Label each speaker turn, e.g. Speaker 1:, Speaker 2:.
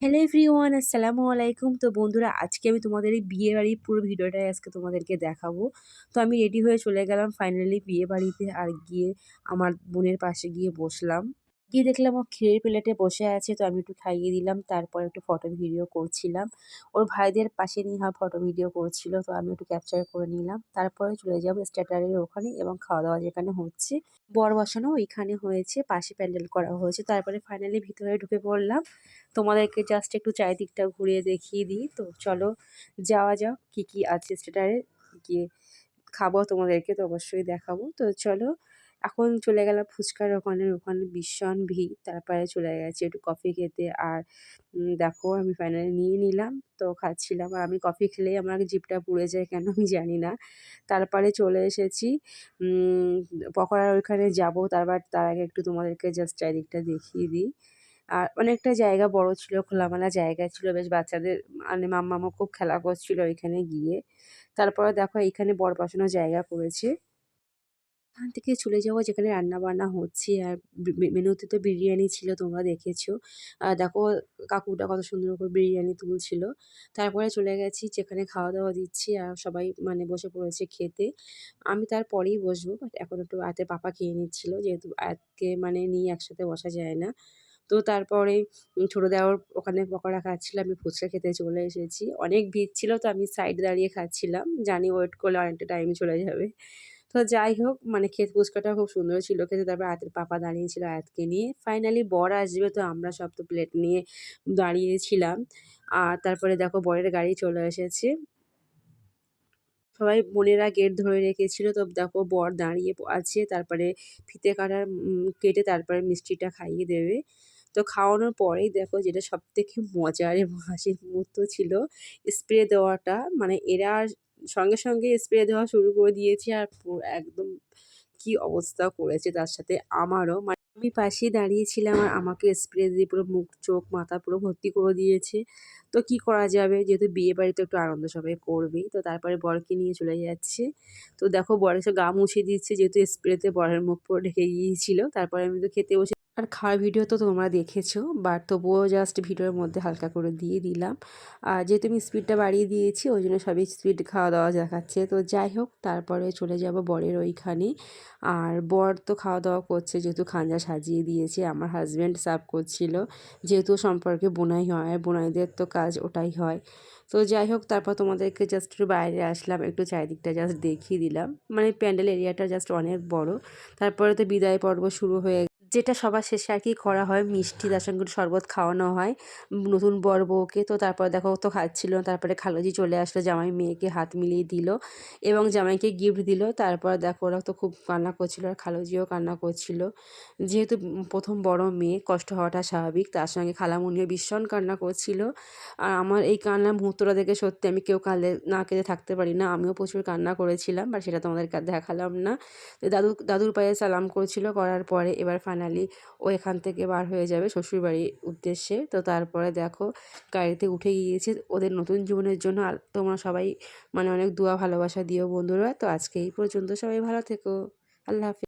Speaker 1: Hello everyone, আসসালামু আলাইকুম। তো বন্ধুরা, আজকে আমি তোমাদের এই বিয়েবাড়ির পুরো ভিডিওটাই আজকে তোমাদেরকে দেখাবো। তো আমি রেডি হয়ে চলে গেলাম ফাইনালি বিয়েবাড়িতে। আর গিয়ে আমার বোনের পাশে গিয়ে বসলাম। গিয়ে দেখলাম ও ক্ষীরের প্লেটে বসে আছে, তো আমি একটু খাইয়ে দিলাম। তারপর একটু ফটো ভিডিও করছিলাম। ওর ভাইদের পাশে নিয়ে ফটো ভিডিও করছিল, তো আমি একটু ক্যাপচার করে নিলাম। তারপরে চলে যাব স্ট্যাটারের ওখানে এবং খাওয়া দাওয়া যেখানে হচ্ছে। বর বসানো ওইখানে হয়েছে, পাশে প্যান্ডেল করা হয়েছে। তারপরে ফাইনালি ভিতরে ঢুকে পড়লাম। তোমাদেরকে জাস্ট একটু চারিদিকটা ঘুরিয়ে দেখিয়ে দিই। তো চলো যাওয়া যাক, কি কি আছে স্ট্যাটারে। গিয়ে খাবো, তোমাদেরকে তো অবশ্যই দেখাবো। তো চলো, এখন চলে গেলাম ফুচকার ওখানে। ওখানে ভীষণ ভিড়। তারপরে চলে গেছি একটু কফি খেতে। আর দেখো আমি ফাইনালি নিয়ে নিলাম, তো খাচ্ছিলাম। আর আমি কফি খেলেই আমার জিভটা পুড়ে যায়, কেন আমি জানি না। তারপরে চলে এসেছি পকোড়ার ওইখানে যাব। তারপর তার আগে একটু তোমাদেরকে জাস্ট চারিদিকটা দেখিয়ে দিই। আর অনেকটা জায়গা বড় ছিল, খোলামেলা জায়গা ছিল, বেশ বাচ্চাদের মানে মাম্মামও খুব খেলা করছিল ওইখানে গিয়ে। তারপরে দেখো এইখানে বর বসানোর জায়গা করেছে। এখান থেকে চলে যাবো যেখানে রান্নাবান্না হচ্ছে। আর মেনুতে তো বিরিয়ানি ছিল, তোমরা দেখেছো। দেখো কাকুটা কত সুন্দর করে বিরিয়ানি তুলছিল। তারপরে চলে গেছি যেখানে খাওয়া-দাওয়া দিচ্ছে আর সবাই মানে বসে পড়েছে খেতে। আমি তারপরেই বসবো। বাট এখন একটু আয়াতের পাপা খেয়ে নিচ্ছিল, যেহেতু আয়াতকে মানে নিয়ে একসাথে বসা যায় না। তো তারপরে ছোট দেওর ওখানে পকোড়া খাচ্ছিল, আমি ফুচকা খেতে চলে এসেছি। অনেক ভিড় ছিল, তো আমি সাইড দাঁড়িয়ে খাচ্ছিলাম। জানি ওয়েট করলে অনেকটা টাইম চলে যাবে। তো যাই হোক, মানে ফুচকাটা খুব সুন্দর ছিল খেতে। তারপর আয়াতের পাপা দাঁড়িয়েছিল আয়াতকে নিয়ে। ফাইনালি বর আসবে, তো আমরা সব তো প্লেট নিয়ে দাঁড়িয়েছিলাম। আর তারপরে দেখো বরের গাড়ি চলে এসেছে। সবাই বোনেরা গেট ধরে রেখেছিল, তো দেখো বর দাঁড়িয়ে আছে। তারপরে ফিতে কাটার কেটে তারপরে মিষ্টিটা খাইয়ে দেবে। তো খাওয়ানোর পরেই দেখো যেটা সবথেকে মজার এবং হাসির মুহূর্ত ছিল, স্প্রে দেওয়াটা। মানে এরা সঙ্গে সঙ্গে স্প্রে দেওয়া শুরু করে দিয়েছে। আর একদম কি অবস্থা করেছে তার সাথে আমারও। মানে আমি পাশেই দাঁড়িয়েছিলাম আর আমাকে স্প্রে দিয়ে পুরো মুখ, চোখ, মাথা পুরো ভর্তি করে দিয়েছে। তো কি করা যাবে, যেহেতু বিয়ে বাড়িতে একটু আনন্দ সবাই করবেই। তো তারপরে বরকে নিয়ে চলে যাচ্ছে। তো দেখো বর এসে গা মুছে দিচ্ছে, যেহেতু স্প্রেতে বরের মুখ পুরো ঢেকে গিয়েছিল। তারপরে আমি তো খেতে বসে আর খাওয়ার ভিডিও তো তোমরা দেখেছো, বাট তবুও জাস্ট ভিডিওর মধ্যে হালকা করে দিয়ে দিলাম। আর যেহেতু আমি স্পিডটা বাড়িয়ে দিয়েছি, ওই জন্য সবই স্পিড খাওয়া দাওয়া দেখাচ্ছে। তো যাই হোক, তারপরে চলে যাব বরের ওইখানে। আর বর তো খাওয়া দাওয়া করছে, যেহেতু খাঞ্জা সাজিয়ে দিয়েছে। আমার হাজব্যান্ড সার্ভ করছিল, যেহেতু সম্পর্কে বোনাই হয়, বোনাইদের তো কাজ ওটাই হয়। তো যাই হোক, তারপর তোমাদেরকে জাস্ট একটু বাইরে আসলাম, একটু চারিদিকটা জাস্ট দেখিয়ে দিলাম। মানে প্যান্ডেল এরিয়াটা জাস্ট অনেক বড়। তারপরে তো বিদায় পর্ব শুরু হয়ে যেটা সবার শেষে আর কি করা হয়, মিষ্টি তার সঙ্গে একটু শরবত খাওয়ানো হয় নতুন বর বউকে। তো তারপর দেখো তো খাচ্ছিল। তারপরে খালুজি চলে আসলো, জামাই মেয়েকে হাত মিলিয়ে দিল এবং জামাইকে গিফট দিল। তারপর দেখো ওরা তো খুব কান্না করছিল, আর খালুজিও কান্না করছিল। যেহেতু প্রথম বড় মেয়ে, কষ্ট হওয়াটা স্বাভাবিক। তার সঙ্গে খালামণিও ভীষণ কান্না করছিল। আর আমার এই কান্নার মুহূর্তটা দেখে সত্যি আমি কেউ না কেঁদে থাকতে পারি না। আমিও প্রচুর কান্না করেছিলাম, বাট সেটা তোমাদেরকে আর দেখালাম না। তো দাদুর পায়ে সালাম করেছিল, করার পরে এবার ফাইনালি ও এখান থেকে বার হয়ে যাবে শ্বশুরবাড়ির উদ্দেশ্যে। তো তারপরে দেখো গাড়িতে উঠে গিয়েছে ওদের নতুন জীবনের জন্য। আর তোমরা সবাই মানে অনেক দোয়া ভালোবাসা দিও বন্ধুরা। তো আজকে এই পর্যন্ত, সবাই ভালো থেকো। আল্লাহ হাফেজ।